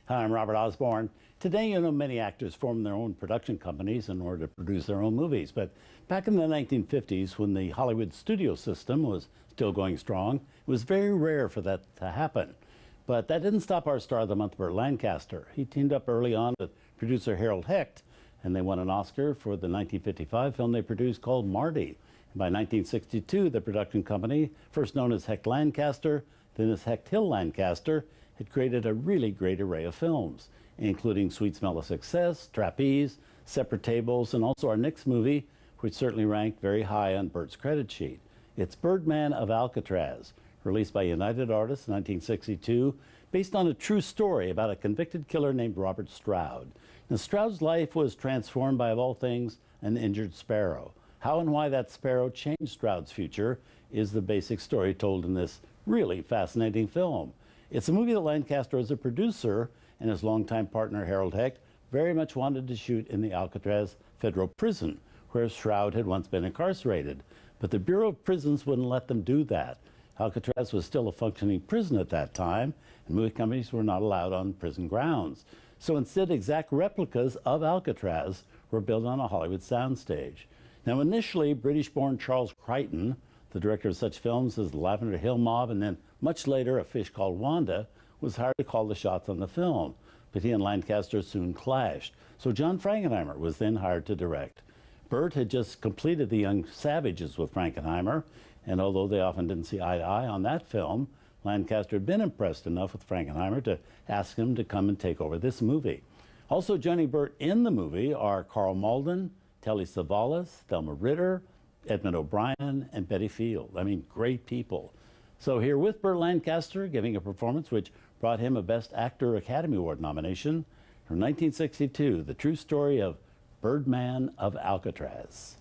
Hi, I'm Robert Osborne. Today, you know, many actors form their own production companies in order to produce their own movies. But back in the 1950s, when the Hollywood studio system was still going strong, it was very rare for that to happen. But that didn't stop our star of the month, Burt Lancaster. He teamed up early on with producer Harold Hecht, and they won an Oscar for the 1955 film they produced called Marty. And by 1962, the production company, first known as Hecht Lancaster, then as Hecht Hill Lancaster, had created a really great array of films, including Sweet Smell of Success, Trapeze, Separate Tables, and also our next movie, which certainly ranked very high on Burt's credit sheet. It's Birdman of Alcatraz, released by United Artists in 1962, based on a true story about a convicted killer named Robert Stroud. Now, Stroud's life was transformed by, of all things, an injured sparrow. How and why that sparrow changed Stroud's future is the basic story told in this really fascinating film. It's a movie that Lancaster, as a producer, and his longtime partner Harold Hecht very much wanted to shoot in the Alcatraz federal prison, where Stroud had once been incarcerated. But the Bureau of Prisons wouldn't let them do that. Alcatraz was still a functioning prison at that time, and movie companies were not allowed on prison grounds. So instead, exact replicas of Alcatraz were built on a Hollywood soundstage. Now, initially, British-born Charles Crichton, the director of such films as The Lavender Hill Mob and then much later A Fish Called Wanda, was hired to call the shots on the film. But he and Lancaster soon clashed. So John Frankenheimer was then hired to direct. Burt had just completed The Young Savages with Frankenheimer, and although they often didn't see eye to eye on that film, Lancaster had been impressed enough with Frankenheimer to ask him to come and take over this movie. Also joining Burt in the movie are Carl Malden, Telly Savalas, Thelma Ritter, Edmund O'Brien, and Betty Field. I mean, great people. So here with Burt Lancaster, giving a performance which brought him a Best Actor Academy Award nomination from 1962, the true story of Birdman of Alcatraz.